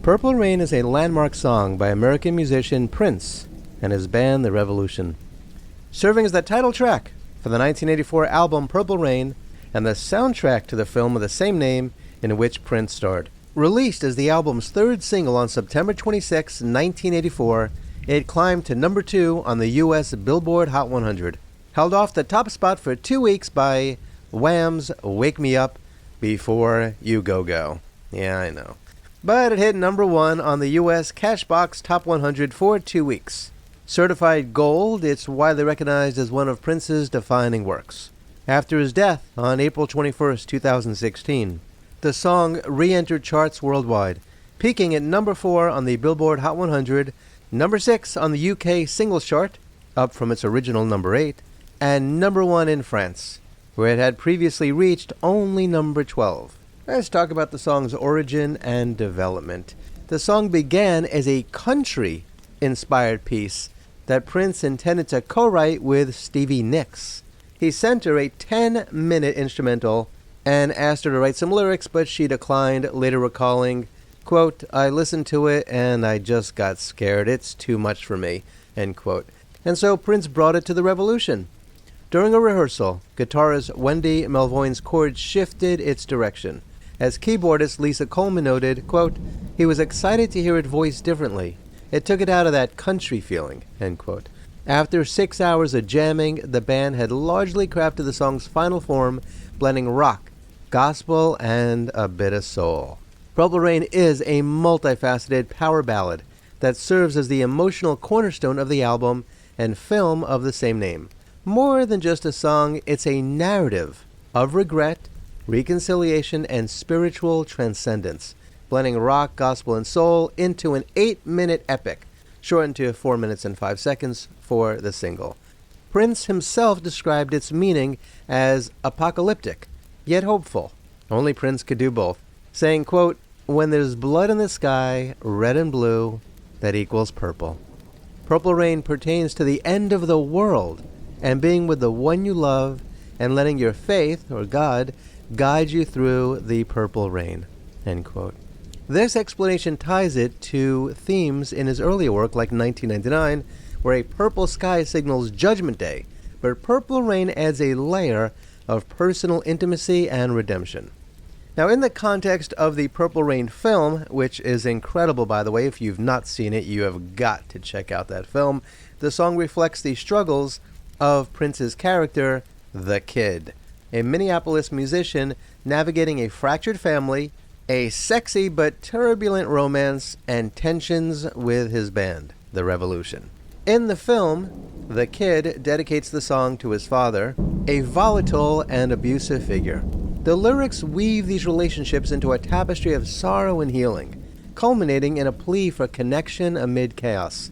Purple Rain is a landmark song by American musician Prince and his band The Revolution, serving as the title track for the 1984 album Purple Rain and the soundtrack to the film of the same name in which Prince starred. Released as the album's third single on September 26, 1984, it climbed to number 2 on the U.S. Billboard Hot 100, held off the top spot for 2 weeks by Wham's Wake Me Up Before You Go Go. Yeah, I know. But it hit number 1 on the U.S. Cashbox Top 100 for 2 weeks. Certified gold, it's widely recognized as one of Prince's defining works. After his death on April 21, 2016, the song re-entered charts worldwide, peaking at number 4 on the Billboard Hot 100, number 6 on the UK Singles Chart, up from its original number 8, and number 1 in France, where it had previously reached only number 12. Let's talk about the song's origin and development. The song began as a country-inspired piece that Prince intended to co-write with Stevie Nicks. He sent her a 10-minute instrumental and asked her to write some lyrics, but she declined, later recalling, quote, "I listened to it and I just got scared. It's too much for me," end quote. And so Prince brought it to The Revolution. During a rehearsal, guitarist Wendy Melvoin's chord shifted its direction. As keyboardist Lisa Coleman noted, quote, "He was excited to hear it voiced differently. It took it out of that country feeling," end quote. After 6 hours of jamming, the band had largely crafted the song's final form, blending rock, gospel, and a bit of soul. Purple Rain is a multifaceted power ballad that serves as the emotional cornerstone of the album and film of the same name. More than just a song, it's a narrative of regret, reconciliation, and spiritual transcendence, blending rock, gospel, and soul into an 8-minute epic, shortened to 4 minutes and 5 seconds for the single. Prince himself described its meaning as apocalyptic, yet hopeful. Only Prince could do both, saying, quote, "When there's blood in the sky, red and blue, that equals purple." Purple Rain pertains to the end of the world and being with the one you love and letting your faith, or God, guide you through the purple rain, end quote. This explanation ties it to themes in his earlier work like 1999, where a purple sky signals Judgment Day, but Purple Rain adds a layer of personal intimacy and redemption. Now, in the context of the Purple Rain film, which is incredible, by the way, if you've not seen it, you have got to check out that film, the song reflects the struggles of Prince's character, the Kid, a Minneapolis musician navigating a fractured family, a sexy but turbulent romance, and tensions with his band, The Revolution. In the film, the Kid dedicates the song to his father, a volatile and abusive figure. The lyrics weave these relationships into a tapestry of sorrow and healing, culminating in a plea for connection amid chaos.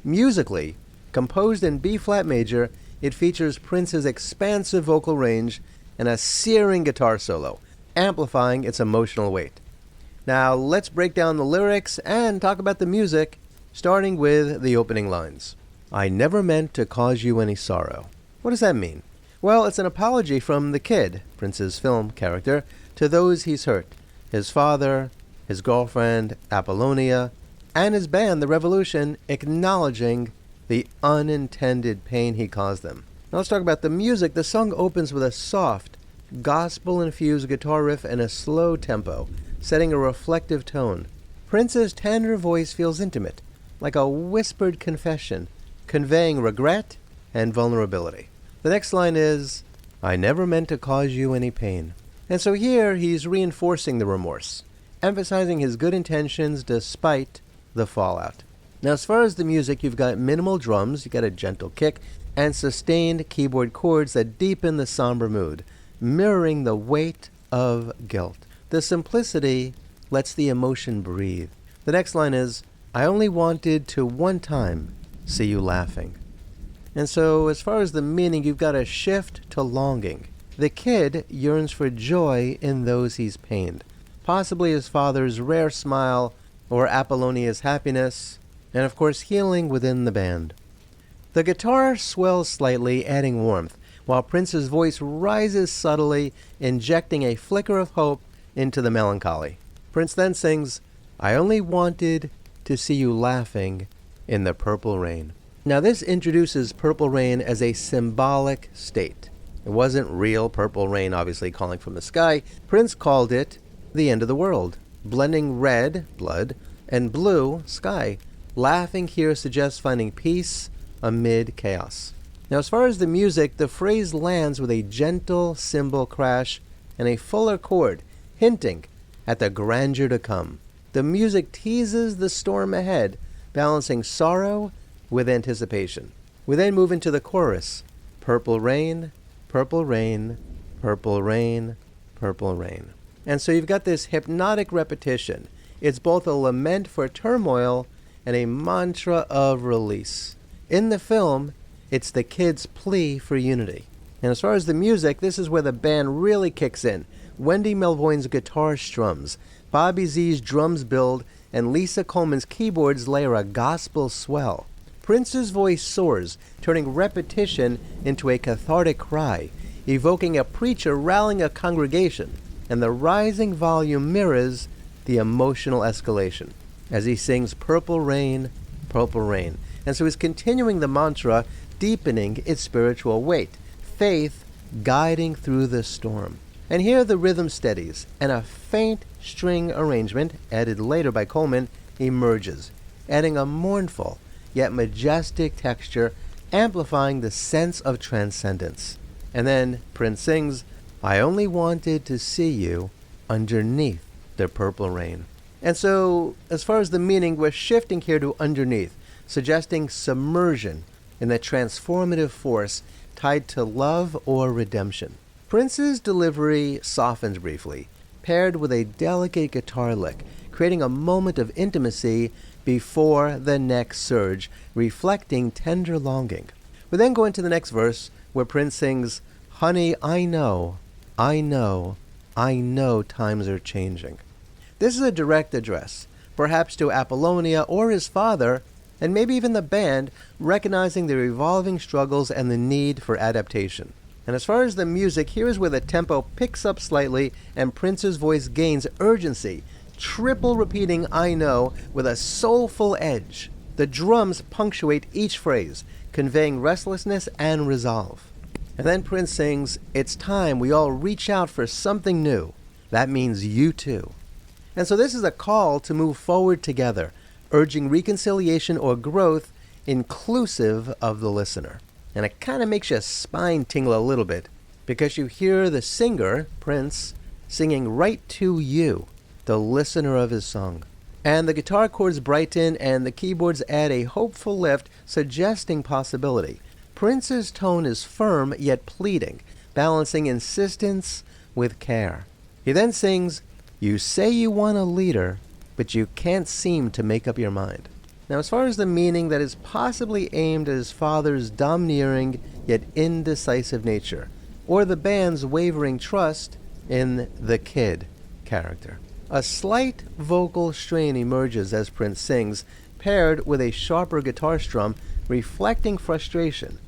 Musically, composed in B-flat major, it features Prince's expansive vocal range and a searing guitar solo, amplifying its emotional weight. Now, let's break down the lyrics and talk about the music, starting with the opening lines. "I never meant to cause you any sorrow." What does that mean? Well, it's an apology from the Kid, Prince's film character, to those he's hurt: his father, his girlfriend, Apollonia, and his band, The Revolution, acknowledging the unintended pain he caused them. Now let's talk about the music. The song opens with a soft, gospel-infused guitar riff and a slow tempo, setting a reflective tone. Prince's tender voice feels intimate, like a whispered confession, conveying regret and vulnerability. The next line is, "I never meant to cause you any pain." And so here he's reinforcing the remorse, emphasizing his good intentions despite the fallout. Now, as far as the music, you've got minimal drums, you've got a gentle kick, and sustained keyboard chords that deepen the somber mood, mirroring the weight of guilt. The simplicity lets the emotion breathe. The next line is, "I only wanted to one time see you laughing." And so, as far as the meaning, you've got a shift to longing. The Kid yearns for joy in those he's pained, possibly his father's rare smile or Apollonia's happiness, and of course healing within the band. The guitar swells slightly, adding warmth, while Prince's voice rises subtly, injecting a flicker of hope into the melancholy. Prince then sings, I only wanted to see you laughing in the purple rain. Now this introduces purple rain as a symbolic state. It wasn't real purple rain, obviously calling from the sky. Prince called it the end of the world, blending red, blood, and blue, sky. Laughing here suggests finding peace amid chaos. Now as far as the music, the phrase lands with a gentle cymbal crash and a fuller chord, hinting at the grandeur to come. The music teases the storm ahead, balancing sorrow with anticipation. We then move into the chorus. Purple rain, purple rain, purple rain, purple rain. And so you've got this hypnotic repetition. It's both a lament for turmoil and a mantra of release. In the film, it's the kids' plea for unity. And as far as the music, this is where the band really kicks in. Wendy Melvoin's guitar strums, Bobby Z's drums build, and Lisa Coleman's keyboards layer a gospel swell. Prince's voice soars, turning repetition into a cathartic cry, evoking a preacher rallying a congregation, and the rising volume mirrors the emotional escalation as he sings Purple Rain, Purple Rain. And so he's continuing the mantra, deepening its spiritual weight, faith guiding through the storm. And here the rhythm steadies, and a faint string arrangement, added later by Coleman, emerges, adding a mournful yet majestic texture, amplifying the sense of transcendence. And then Prince sings, I only wanted to see you underneath the purple rain. And so, as far as the meaning, we're shifting here to underneath, suggesting submersion in the transformative force tied to love or redemption. Prince's delivery softens briefly, paired with a delicate guitar lick, creating a moment of intimacy before the next surge, reflecting tender longing. We then go into the next verse, where Prince sings, Honey, I know times are changing. This is a direct address, perhaps to Apollonia or his father, and maybe even the band, recognizing their evolving struggles and the need for adaptation. And as far as the music, here is where the tempo picks up slightly and Prince's voice gains urgency, triple repeating I know with a soulful edge. The drums punctuate each phrase, conveying restlessness and resolve. And then Prince sings, It's time we all reach out for something new. That means you too. And so this is a call to move forward together, urging reconciliation or growth inclusive of the listener. And it kind of makes your spine tingle a little bit, because you hear the singer, Prince, singing right to you, the listener of his song. And the guitar chords brighten and the keyboards add a hopeful lift, suggesting possibility. Prince's tone is firm yet pleading, balancing insistence with care. He then sings, You say you want a leader, but you can't seem to make up your mind. Now, as far as the meaning, that is possibly aimed at his father's domineering yet indecisive nature, or the band's wavering trust in the kid character. A slight vocal strain emerges as Prince sings, paired with a sharper guitar strum reflecting frustration.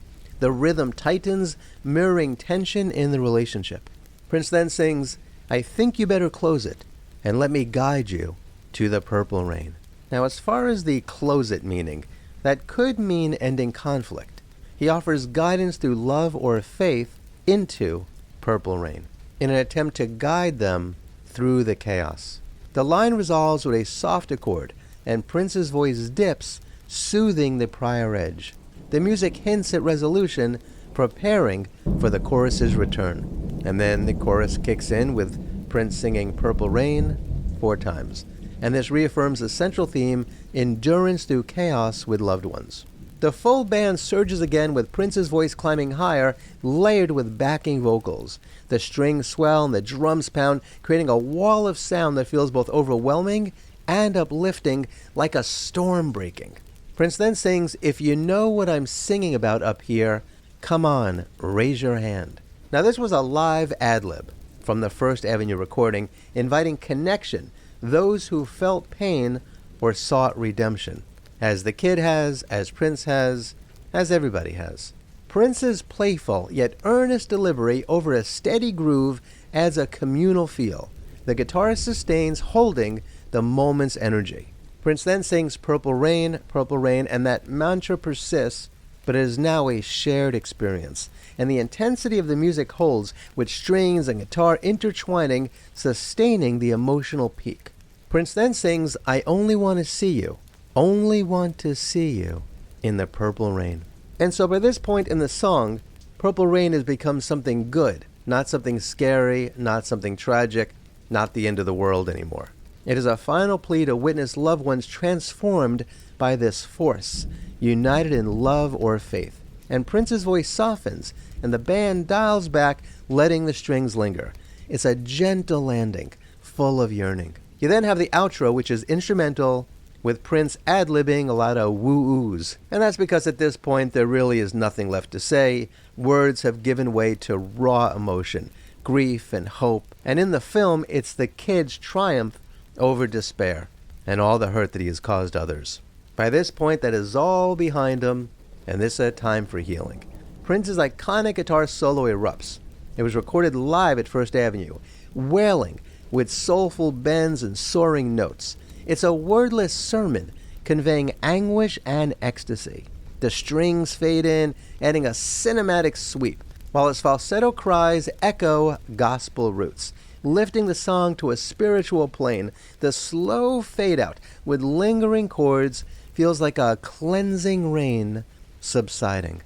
The rhythm tightens, mirroring tension in the relationship. Prince then sings, I think you better close it, and let me guide you to the purple rain. Now, as far as the close it meaning, that could mean ending conflict. He offers guidance through love or faith into purple rain, in an attempt to guide them through the chaos. The line resolves with a soft accord, and Prince's voice dips, soothing the prior edge. The music hints at resolution, preparing for the chorus's return. And then the chorus kicks in with Prince singing Purple Rain 4 times. And this reaffirms the central theme, endurance through chaos with loved ones. The full band surges again with Prince's voice climbing higher, layered with backing vocals. The strings swell and the drums pound, creating a wall of sound that feels both overwhelming and uplifting, like a storm breaking. Prince then sings, If you know what I'm singing about up here, come on, raise your hand. Now this was a live ad-lib from the First Avenue recording, inviting connection, those who felt pain or sought redemption, as the kid has, as Prince has, as everybody has. Prince's playful yet earnest delivery over a steady groove adds a communal feel. The guitar sustains, holding the moment's energy. Prince then sings Purple Rain, and that mantra persists, but it is now a shared experience. And the intensity of the music holds, with strings and guitar intertwining, sustaining the emotional peak. Prince then sings I Only Want to See You, Only Want to See You, in the Purple Rain. And so by this point in the song, Purple Rain has become something good, not something scary, not something tragic, not the end of the world anymore. It is a final plea to witness loved ones transformed by this force, united in love or faith. And Prince's voice softens, and the band dials back, letting the strings linger. It's a gentle landing, full of yearning. You then have the outro, which is instrumental, with Prince ad-libbing a lot of woo-oos. And that's because at this point there really is nothing left to say. Words have given way to raw emotion, grief and hope. And in the film, it's the kid's triumph over despair and all the hurt that he has caused others. By this point, that is all behind him, and this is a time for healing. Prince's iconic guitar solo erupts. It was recorded live at First Avenue, wailing with soulful bends and soaring notes. It's a wordless sermon conveying anguish and ecstasy. The strings fade in, adding a cinematic sweep, while his falsetto cries echo gospel roots, lifting the song to a spiritual plane. The slow fade out with lingering chords feels like a cleansing rain subsiding.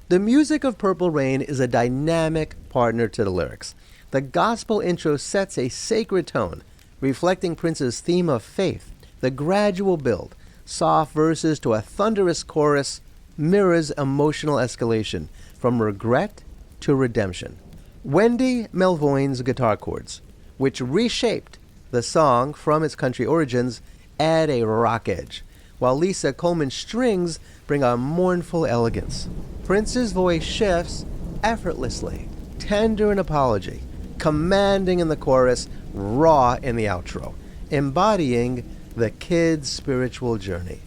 The music of Purple Rain is a dynamic partner to the lyrics. The gospel intro sets a sacred tone, reflecting Prince's theme of faith. The gradual build, soft verses to a thunderous chorus, mirrors emotional escalation from regret to redemption. Wendy Melvoin's guitar chords, which reshaped the song from its country origins, add a rock edge, while Lisa Coleman's strings bring a mournful elegance. Prince's voice shifts effortlessly, tender in apology, commanding in the chorus, raw in the outro, embodying the kid's spiritual journey.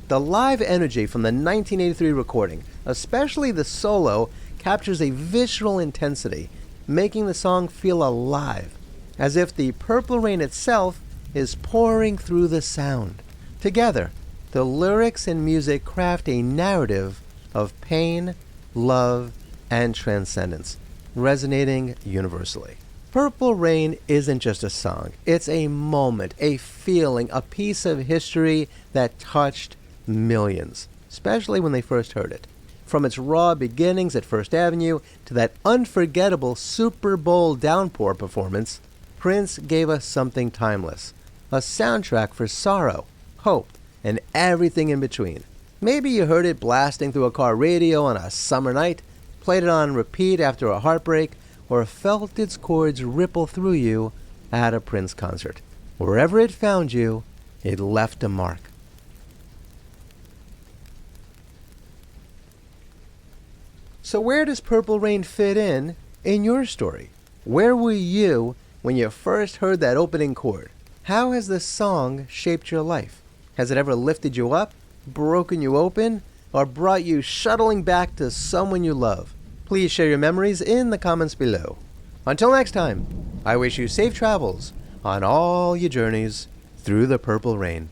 The live energy from the 1983 recording, especially the solo, captures a visceral intensity, making the song feel alive, as if the Purple Rain itself is pouring through the sound. Together, the lyrics and music craft a narrative of pain, love, and transcendence, resonating universally. Purple Rain isn't just a song. It's a moment, a feeling, a piece of history that touched millions, especially when they first heard it. From its raw beginnings at First Avenue to that unforgettable Super Bowl downpour performance, Prince gave us something timeless, a soundtrack for sorrow, hope, and everything in between. Maybe you heard it blasting through a car radio on a summer night, played it on repeat after a heartbreak, or felt its chords ripple through you at a Prince concert. Wherever it found you, it left a mark. So where does Purple Rain fit in your story? Where were you when you first heard that opening chord? How has this song shaped your life? Has it ever lifted you up, broken you open, or brought you shuttling back to someone you love? Please share your memories in the comments below. Until next time, I wish you safe travels on all your journeys through the Purple Rain.